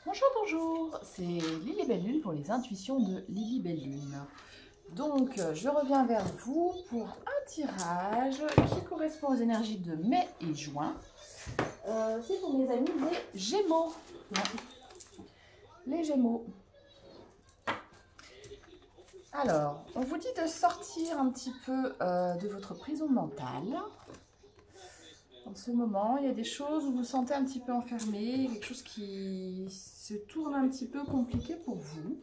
Bonjour, bonjour, c'est Lily Belle Lune pour les intuitions de Lily Belle Lune. Donc, je reviens vers vous pour un tirage qui correspond aux énergies de mai et juin. C'est pour mes amis les Gémeaux. Les Gémeaux. Alors, on vous dit de sortir un petit peu de votre prison mentale. En ce moment, il y a des choses où vous vous sentez un petit peu enfermé, quelque chose qui se tourne un petit peu compliqué pour vous.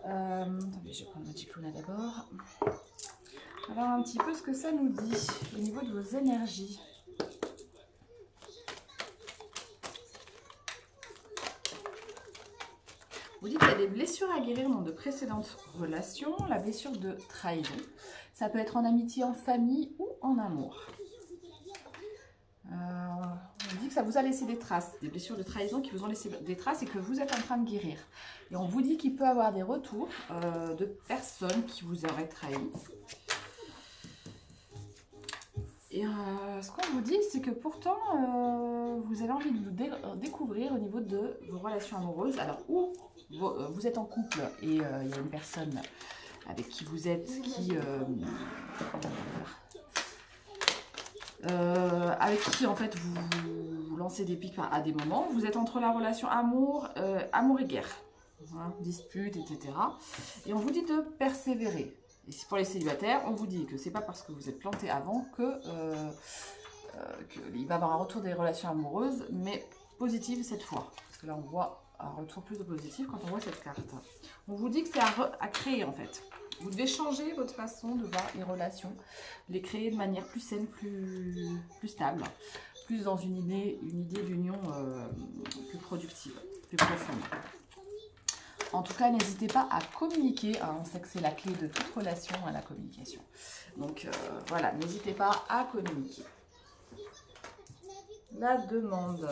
Attendez, je vais prendre ma Chicluna d'abord. On va voir un petit peu ce que ça nous dit au niveau de vos énergies. Vous dites qu'il y a des blessures à guérir dans de précédentes relations, la blessure de trahison. Ça peut être en amitié, en famille ou en amour. On dit que ça vous a laissé des traces, des blessures de trahison qui vous ont laissé des traces et que vous êtes en train de guérir. Et on vous dit qu'il peut y avoir des retours de personnes qui vous auraient trahi. Et ce qu'on vous dit, c'est que pourtant, vous avez envie de vous découvrir au niveau de vos relations amoureuses. Alors, où vous êtes en couple et il y a une personne avec qui vous êtes, avec qui en fait vous lancez des pics à des moments. Vous êtes entre la relation amour et guerre, hein, dispute, etc. Et on vous dit de persévérer. Et pour les célibataires, on vous dit que c'est pas parce que vous êtes planté avant qu'il va y avoir un retour des relations amoureuses, mais positive cette fois. Parce que là on voit un retour plus de positif quand on voit cette carte. On vous dit que c'est à créer en fait. Vous devez changer votre façon de voir les relations, les créer de manière plus saine, plus stable, plus dans une idée d'union plus productive, plus profonde. En tout cas, n'hésitez pas à communiquer. Hein, on sait que c'est la clé de toute relation, à la communication. Donc voilà, n'hésitez pas à communiquer. La demande.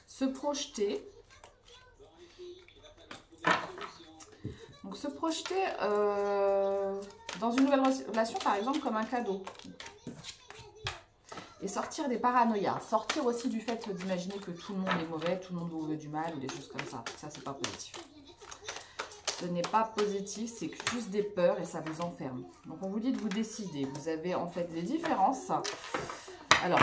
Se projeter. Donc se projeter dans une nouvelle relation, par exemple, comme un cadeau. Et sortir des paranoïas. Sortir aussi du fait d'imaginer que tout le monde est mauvais, tout le monde vous veut du mal ou des choses comme ça. Ça, c'est pas positif. Ce n'est pas positif, c'est juste des peurs et ça vous enferme. Donc on vous dit de vous décider. Vous avez en fait des différences. Alors,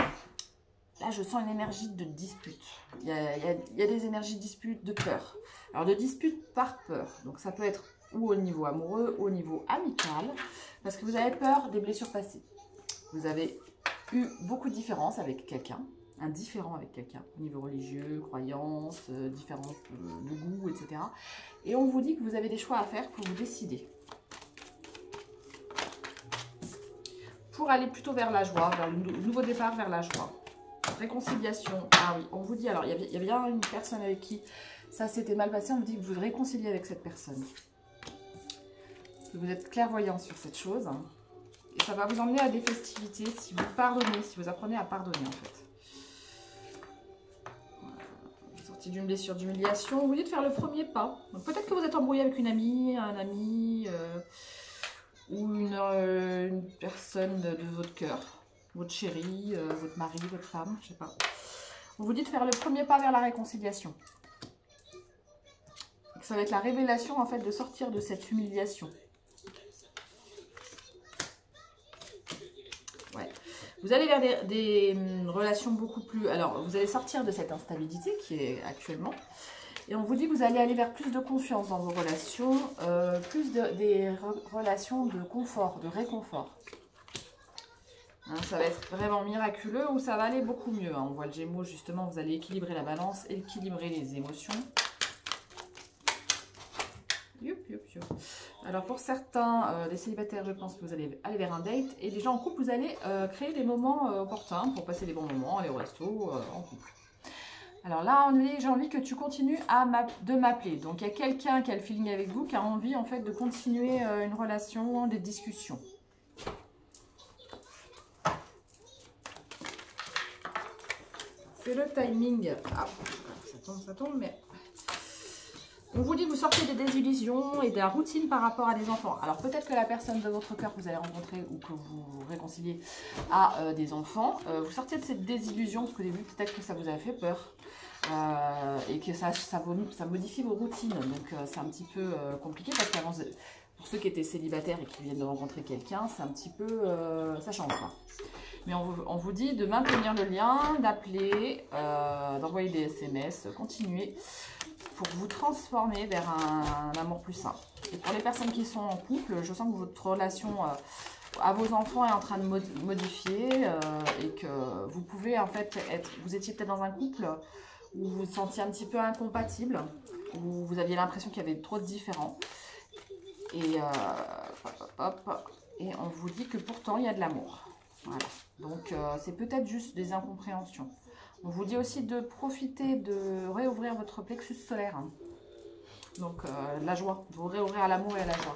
là je sens une énergie de dispute. Il y a des énergies de dispute, de peur. Alors de dispute par peur. Donc ça peut être ou au niveau amoureux, ou au niveau amical. Parce que vous avez peur des blessures passées. Vous avez eu beaucoup de différences avec quelqu'un. Un différent avec quelqu'un. Au niveau religieux, croyances, différences de goût, etc. Et on vous dit que vous avez des choix à faire pour vous décider. Pour aller plutôt vers la joie, vers le nouveau départ vers la joie. Réconciliation. Ah oui, on vous dit, alors il y a bien une personne avec qui ça s'était mal passé. On vous dit que vous vous réconciliez avec cette personne. Que vous êtes clairvoyant sur cette chose. Et ça va vous emmener à des festivités si vous pardonnez, si vous apprenez à pardonner en fait. Sortie d'une blessure d'humiliation, vous dites de faire le premier pas. Donc peut-être que vous êtes embrouillé avec une amie, un ami ou une personne de votre cœur. Votre chéri, votre mari, votre femme, je sais pas. On vous dit de faire le premier pas vers la réconciliation. Et que ça va être la révélation en fait de sortir de cette humiliation. Ouais. Vous allez vers des relations beaucoup plus... Alors, vous allez sortir de cette instabilité qui est actuellement. Et on vous dit que vous allez aller vers plus de confiance dans vos relations, plus des relations de confort, de réconfort. Hein, ça va être vraiment miraculeux ou ça va aller beaucoup mieux. Hein. On voit le Gémeaux, justement, vous allez équilibrer la balance, équilibrer les émotions. Alors pour certains, des célibataires, je pense que vous allez aller vers un date. Et les gens en couple, vous allez créer des moments opportuns pour passer des bons moments, aller au resto, en couple. Alors là, j'ai envie que tu continues de m'appeler. Donc il y a quelqu'un qui a le feeling avec vous, qui a envie en fait de continuer une relation, des discussions. C'est le timing. Ah, ça tombe, mais... On vous dit que vous sortez des désillusions et de la routine par rapport à des enfants. Alors peut-être que la personne de votre cœur que vous allez rencontrer ou que vous réconciliez a des enfants. Vous sortez de cette désillusion parce qu'au début peut-être que ça vous avait fait peur. et que ça modifie vos routines. Donc c'est un petit peu compliqué parce qu'avant, pour ceux qui étaient célibataires et qui viennent de rencontrer quelqu'un, c'est un petit peu, ça change quoi. Mais on vous dit de maintenir le lien, d'appeler, d'envoyer des SMS, continuer pour vous transformer vers un amour plus sain. Et pour les personnes qui sont en couple, je sens que votre relation à vos enfants est en train de modifier et que vous pouvez en fait vous étiez peut-être dans un couple où vous vous sentiez un petit peu incompatible, où vous aviez l'impression qu'il y avait trop de différents. Et, et on vous dit que pourtant il y a de l'amour. Voilà. Donc c'est peut-être juste des incompréhensions. On vous dit aussi de profiter de réouvrir votre plexus solaire. Hein. Donc la joie, vous réouvrir à l'amour et à la joie.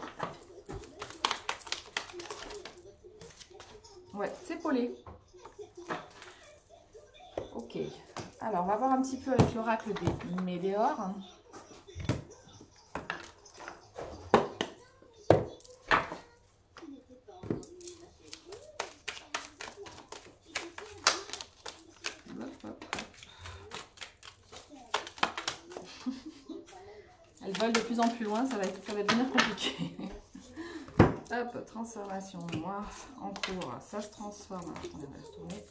Ouais, c'est polé. Ok. Alors on va voir un petit peu avec l'oracle des Météores. Elle vole de plus en plus loin, ça va devenir compliqué. Hop, transformation, moi, en cours, ça se transforme. Alors, attendez, on va retourner.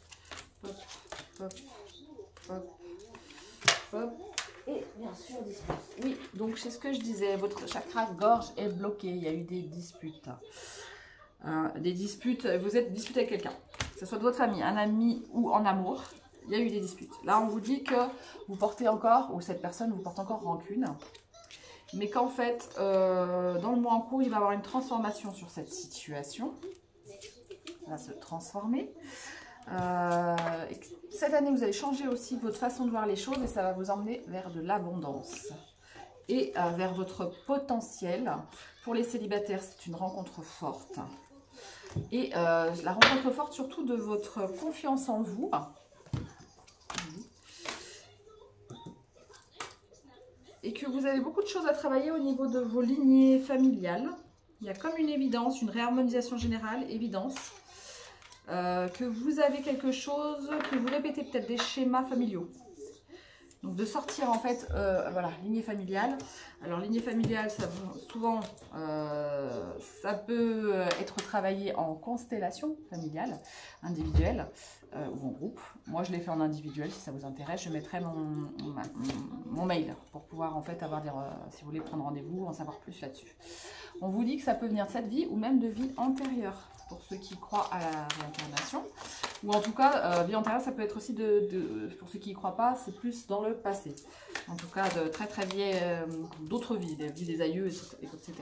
Hop, hop, hop, hop. Et bien sûr, dispute. Oui, donc c'est ce que je disais, votre chakra gorge est bloqué, il y a eu des disputes. Vous êtes disputé avec quelqu'un, que ce soit de votre famille, un ami ou en amour, il y a eu des disputes. Là, on vous dit que vous portez encore, ou cette personne vous porte encore rancune. Mais qu'en fait, dans le mois en cours, il va y avoir une transformation sur cette situation. Ça va se transformer. Cette année, vous allez changer aussi votre façon de voir les choses et ça va vous emmener vers de l'abondance. Et vers votre potentiel. Pour les célibataires, c'est une rencontre forte. Et la rencontre forte surtout de votre confiance en vous. Et que vous avez beaucoup de choses à travailler au niveau de vos lignées familiales. Il y a comme une évidence, une réharmonisation générale, évidence. Que vous avez quelque chose, que vous répétez peut-être des schémas familiaux. Donc de sortir en fait, voilà, lignée familiale. Alors lignée familiale, souvent, ça peut être travaillé en constellation familiale, individuelle ou en groupe. Moi je l'ai fait en individuel, si ça vous intéresse, je mettrai mon mail pour pouvoir en fait avoir si vous voulez prendre rendez-vous, en savoir plus là-dessus. On vous dit que ça peut venir de cette vie ou même de vie antérieure, pour ceux qui croient à la réincarnation. Ou en tout cas, vie antérieure, ça peut être aussi pour ceux qui n'y croient pas, c'est plus dans le passé. En tout cas, de très très vieilles, d'autres vies, des vies des aïeux, etc.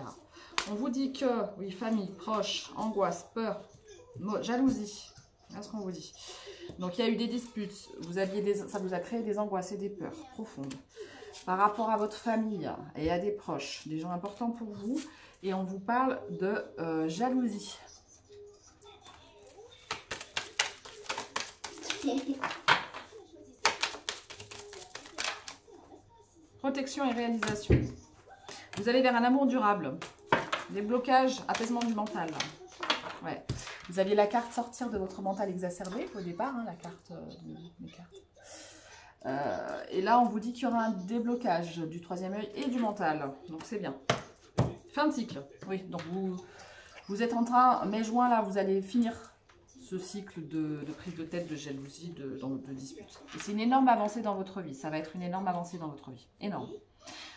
On vous dit que, oui, famille, proche, angoisse, peur, jalousie. Voilà ce qu'on vous dit. Donc il y a eu des disputes, ça vous a créé des angoisses et des peurs profondes. Par rapport à votre famille et à des proches, des gens importants pour vous. Et on vous parle de jalousie. Protection et réalisation. Vous allez vers un amour durable. Des blocages, apaisement du mental. Ouais. Vous aviez la carte sortir de votre mental exacerbé au départ, hein, la carte des cartes. Et là, on vous dit qu'il y aura un déblocage du troisième œil et du mental. Donc c'est bien. Fin de cycle. Oui, donc vous êtes en train, mai-juin, là, vous allez finir ce cycle de prise de tête, de jalousie, de dispute. Et c'est une énorme avancée dans votre vie. Ça va être une énorme avancée dans votre vie. Énorme.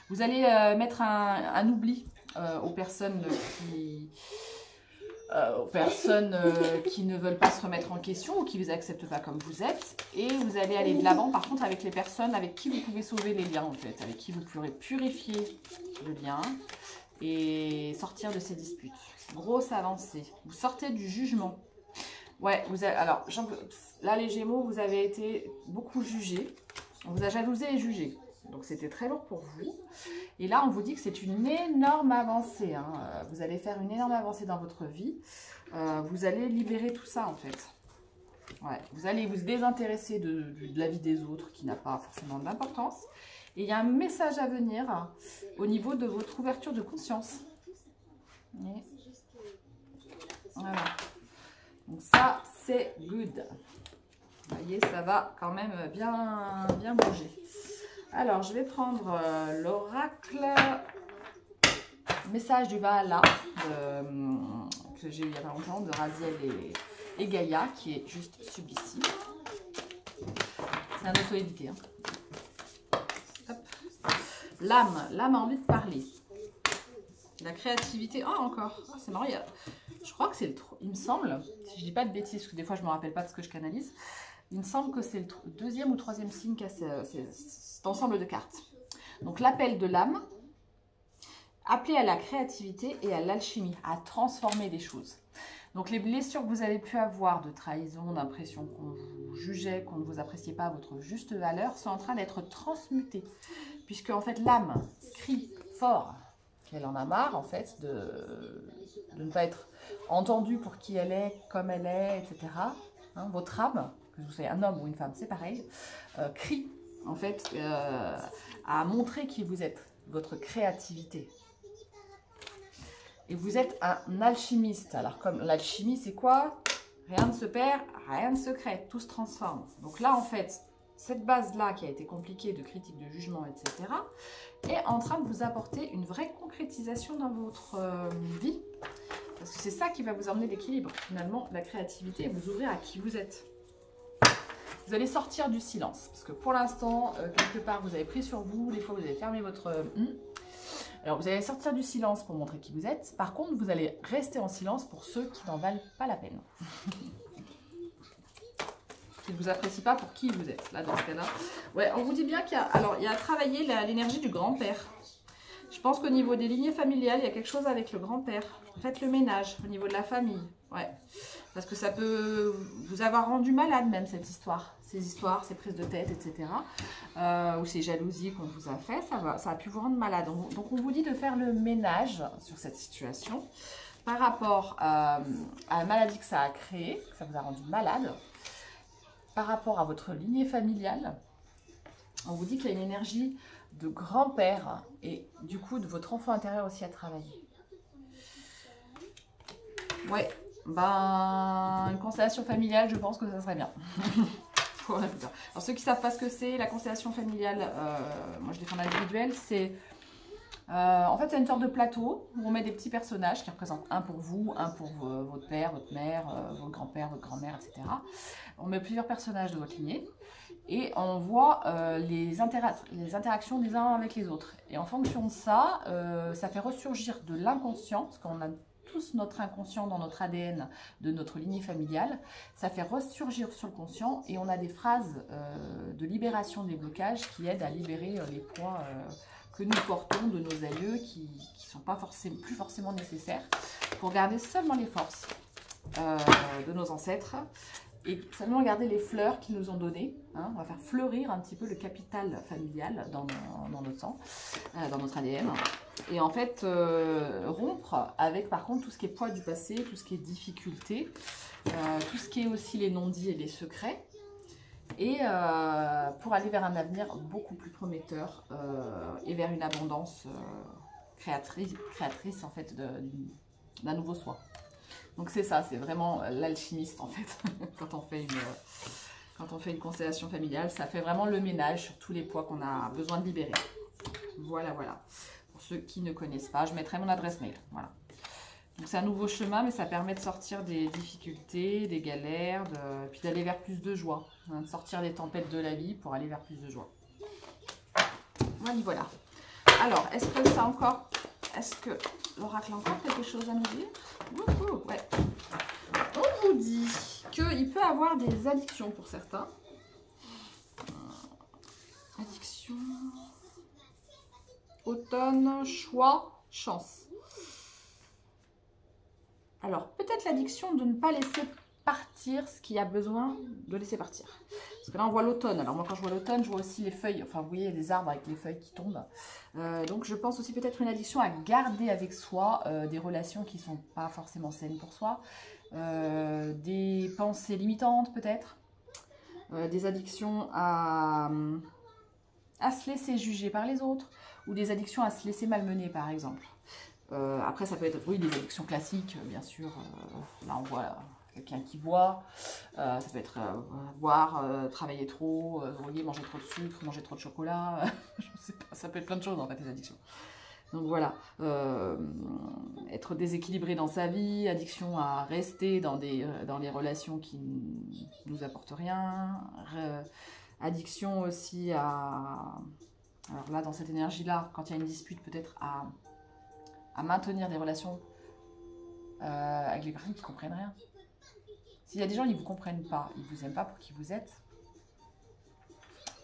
Vous allez mettre un oubli aux personnes qui ne veulent pas se remettre en question ou qui ne vous acceptent pas comme vous êtes. Et vous allez aller de l'avant, par contre, avec les personnes avec qui vous pouvez sauver les liens, en fait. Avec qui vous pourrez purifier le lien et sortir de ces disputes. Grosse avancée. Vous sortez du jugement. Ouais, alors, là, les Gémeaux, vous avez été beaucoup jugés. On vous a jalousé et jugé. Donc, c'était très lourd pour vous. Et là, on vous dit que c'est une énorme avancée. Hein. Vous allez faire une énorme avancée dans votre vie. Vous allez libérer tout ça, en fait. Ouais, vous allez vous désintéresser de la vie des autres qui n'a pas forcément d'importance. Et il y a un message à venir au niveau de votre ouverture de conscience. Et voilà. Donc ça, c'est good. Vous voyez, ça va quand même bien bouger. Alors, je vais prendre l'oracle Message du Valhalla que j'ai eu il y a pas longtemps, de Raziel et Gaïa, qui est juste sublissime. C'est un auto-édité. Hein. L'âme a envie de parler. La créativité. Oh, encore. Oh, c'est marrant. Je crois que c'est le... Il me semble, si je dis pas de bêtises, parce que des fois je me rappelle pas de ce que je canalise, il me semble que c'est le deuxième ou troisième signe qui a cet ensemble de cartes. Donc l'appel de l'âme, appelé à la créativité et à l'alchimie, à transformer des choses. Donc les blessures que vous avez pu avoir de trahison, d'impression qu'on vous jugeait, qu'on ne vous appréciait pas à votre juste valeur, sont en train d'être transmutées. Puisque en fait l'âme crie fort qu'elle en a marre en fait de ne pas être entendue pour qui elle est, comme elle est, etc. Hein, votre âme, que vous soyez un homme ou une femme, c'est pareil, crie en fait à montrer qui vous êtes, votre créativité. Et vous êtes un alchimiste. Alors comme l'alchimie c'est quoi? Rien ne se perd, rien ne se crée, tout se transforme. Donc là en fait, cette base-là qui a été compliquée de critique, de jugement, etc. est en train de vous apporter une vraie concrétisation dans votre vie. Parce que c'est ça qui va vous emmener l'équilibre, finalement, la créativité, vous ouvrir à qui vous êtes. Vous allez sortir du silence. Parce que pour l'instant, quelque part, vous avez pris sur vous, des fois vous avez fermé votre... Alors vous allez sortir du silence pour montrer qui vous êtes. Par contre, vous allez rester en silence pour ceux qui n'en valent pas la peine. Qui ne vous apprécient pas pour qui vous êtes, là, dans ce cas-là. Ouais, on vous dit bien qu'il y a... Alors, il y a à travailler l'énergie du grand-père. Je pense qu'au niveau des lignées familiales, il y a quelque chose avec le grand-père. Faites le ménage au niveau de la famille. Ouais. Parce que ça peut vous avoir rendu malade, même, cette histoire. Ces histoires, ces prises de tête, etc. Ou ces jalousies qu'on vous a fait, ça a pu vous rendre malade. Donc, on vous dit de faire le ménage sur cette situation par rapport à la maladie que ça a créée, que ça vous a rendu malade. Par rapport à votre lignée familiale, on vous dit qu'il y a une énergie de grand-père et du coup de votre enfant intérieur aussi à travailler. Ouais, ben une constellation familiale, je pense que ça serait bien. Alors ceux qui ne savent pas ce que c'est, la constellation familiale, moi je l'ai fait en individuel, c'est... en fait, c'est une sorte de plateau où on met des petits personnages qui représentent un pour vous, un pour votre père, votre mère, votre grand-père, votre grand-mère, etc. On met plusieurs personnages de votre lignée et on voit les interactions des uns avec les autres. Et en fonction de ça, ça fait ressurgir de l'inconscient, parce qu'on a tous notre inconscient dans notre ADN de notre lignée familiale. Ça fait ressurgir sur le conscient et on a des phrases de libération des blocages qui aident à libérer les poids que nous portons de nos aïeux qui ne sont pas plus forcément nécessaires pour garder seulement les forces de nos ancêtres et seulement garder les fleurs qu'ils nous ont données. Hein. On va faire fleurir un petit peu le capital familial dans notre sang, dans notre ADN. Et en fait, rompre avec par contre tout ce qui est poids du passé, tout ce qui est difficulté, tout ce qui est aussi les non-dits et les secrets. Et pour aller vers un avenir beaucoup plus prometteur et vers une abondance créatrice en fait d'un nouveau soi. Donc c'est ça, c'est vraiment l'alchimiste en fait quand on fait une constellation familiale, ça fait vraiment le ménage sur tous les poids qu'on a besoin de libérer. Voilà, voilà. Pour ceux qui ne connaissent pas, je mettrai mon adresse mail. Voilà. Donc c'est un nouveau chemin, mais ça permet de sortir des difficultés, des galères, puis d'aller vers plus de joie. Hein, de sortir des tempêtes de la vie pour aller vers plus de joie. Voilà. Alors, est-ce que ça encore... Est-ce que l'oracle a encore quelque chose à nous dire? Ouais. On vous dit qu'il peut avoir des addictions pour certains. Addiction... Automne, choix, chance. Alors, peut-être l'addiction de ne pas laisser partir ce qui a besoin de laisser partir. Parce que là, on voit l'automne. Alors moi, quand je vois l'automne, je vois aussi les feuilles. Enfin, vous voyez, les arbres avec les feuilles qui tombent. Donc, je pense aussi peut-être une addiction à garder avec soi des relations qui ne sont pas forcément saines pour soi. Des pensées limitantes, peut-être. Des addictions à se laisser juger par les autres. Ou des addictions à se laisser malmener, par exemple. Après, ça peut être, oui, des addictions classiques, bien sûr. Là, on voit quelqu'un qui boit, ça peut être boire, travailler trop, droguer, manger trop de sucre, manger trop de chocolat, je sais pas, ça peut être plein de choses en fait les addictions. Donc voilà, être déséquilibré dans sa vie, addiction à rester dans les relations qui nous apportent rien, addiction aussi à... Alors là, dans cette énergie-là, quand il y a une dispute, peut-être à maintenir des relations avec les personnes qui ne comprennent rien. S'il y a des gens qui ne vous comprennent pas, ils ne vous aiment pas pour qui vous êtes,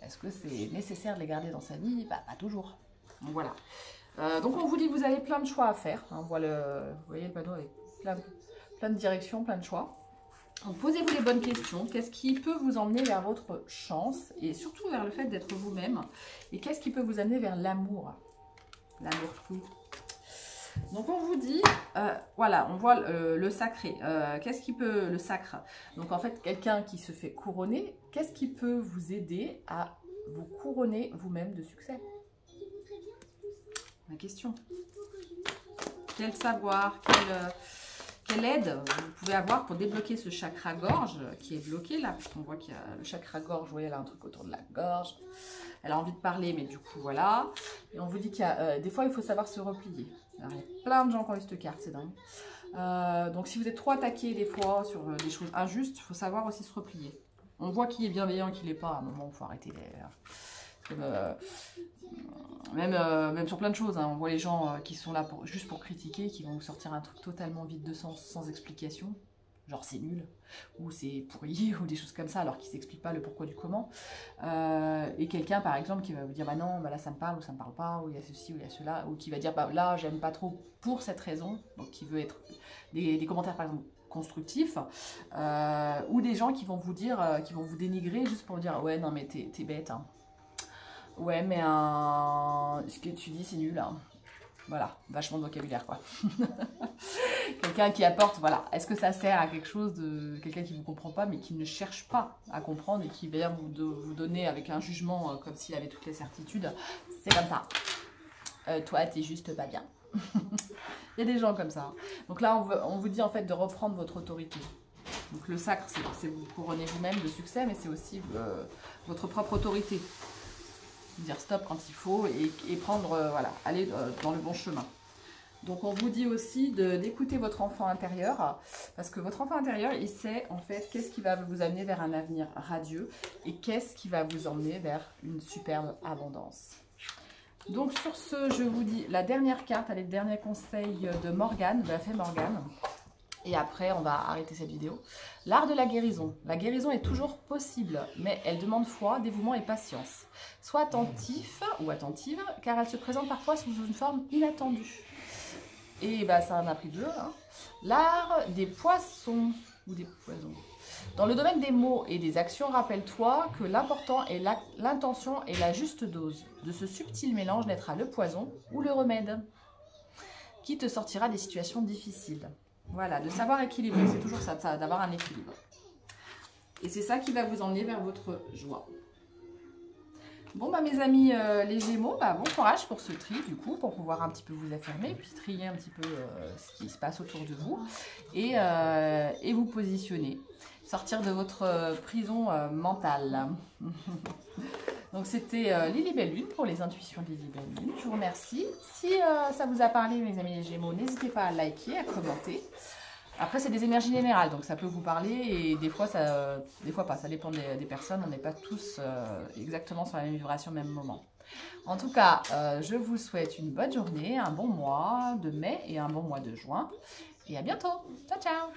est-ce que c'est nécessaire de les garder dans sa vie? Bah, pas toujours. Donc voilà. Donc on vous dit que vous avez plein de choix à faire. On voit vous voyez le panneau avec plein de directions, plein de choix. Donc posez-vous les bonnes questions. Qu'est-ce qui peut vous emmener vers votre chance et surtout vers le fait d'être vous-même? Et qu'est-ce qui peut vous amener vers l'amour? L'amour fou. Donc on vous dit, voilà, on voit le sacré. Qu'est-ce qui peut, le sacre? Donc en fait, quelqu'un qui se fait couronner, qu'est-ce qui peut vous aider à vous couronner vous-même de succès? La question. Quel savoir, quelle aide vous pouvez avoir pour débloquer ce chakra-gorge qui est bloqué là, parce qu'on voit qu'il y a le chakra-gorge, vous voyez, elle a un truc autour de la gorge. Elle a envie de parler, mais du coup, voilà. Et on vous dit qu'il y a des fois, il faut savoir se replier. Alors, il y a plein de gens qui ont eu cette carte, c'est dingue. Donc, si vous êtes trop attaqué des fois sur des choses injustes, il faut savoir aussi se replier. On voit qui est bienveillant et qui ne l'est pas. À un moment, il faut arrêter même sur plein de choses, hein. On voit les gens qui sont là juste pour critiquer, qui vont vous sortir un truc totalement vide de sens, sans explication. Genre c'est nul, ou c'est pourri, ou des choses comme ça, alors qu'ils ne s'expliquent pas le pourquoi du comment. Et quelqu'un, par exemple, qui va vous dire, bah non, bah là ça me parle, ou ça me parle pas, ou il y a ceci, ou il y a cela, ou qui va dire, bah là j'aime pas trop pour cette raison, donc qui veut être des commentaires, par exemple, constructifs, ou des gens qui vont vous dire, qui vont vous dénigrer juste pour dire, ouais, non mais t'es bête, hein. Ouais, mais ce que tu dis, c'est nul. Hein. Voilà, vachement de vocabulaire, quoi. Quelqu'un qui apporte, voilà. Est-ce que ça sert à quelque chose de quelqu'un qui ne vous comprend pas, mais qui ne cherche pas à comprendre et qui vient vous donner avec un jugement comme s'il avait toutes les certitudes? C'est comme ça. Toi, t'es juste pas bien. Il y a des gens comme ça. Donc là, on vous dit en fait de reprendre votre autorité. Donc le sacre, c'est vous couronner vous-même de succès, mais c'est aussi votre propre autorité. Dire stop quand il faut et prendre, voilà, aller dans le bon chemin. Donc on vous dit aussi d'écouter votre enfant intérieur, parce que votre enfant intérieur, il sait en fait qu'est-ce qui va vous amener vers un avenir radieux et qu'est-ce qui va vous emmener vers une superbe abondance. Donc sur ce, je vous dis la dernière carte, les derniers conseils de Morgane, de la fée Morgane. Et après, on va arrêter cette vidéo. L'art de la guérison. La guérison est toujours possible, mais elle demande foi, dévouement et patience. Sois attentif ou attentive, car elle se présente parfois sous une forme inattendue. Et bah, ça en a pris deux. Hein. L'art des poissons ou des poisons. Dans le domaine des mots et des actions, rappelle-toi que l'important est l'intention et la juste dose. De ce subtil mélange naîtra le poison ou le remède, qui te sortira des situations difficiles. Voilà, de savoir équilibrer, c'est toujours ça, d'avoir un équilibre. Et c'est ça qui va vous emmener vers votre joie. Bon, bah mes amis les Gémeaux, bah, bon courage pour ce tri, du coup, pour pouvoir un petit peu vous affirmer, puis trier un petit peu ce qui se passe autour de vous, et vous positionner, sortir de votre prison mentale. Donc c'était Lily Belle Lune pour les intuitions de Lily Belle Lune. Je vous remercie. Si ça vous a parlé, mes amis les Gémeaux, n'hésitez pas à liker, à commenter. Après, c'est des énergies générales, donc ça peut vous parler et des fois pas. Ça dépend des personnes. On n'est pas tous exactement sur la même vibration au même moment. En tout cas, je vous souhaite une bonne journée, un bon mois de mai et un bon mois de juin. Et à bientôt. Ciao, ciao!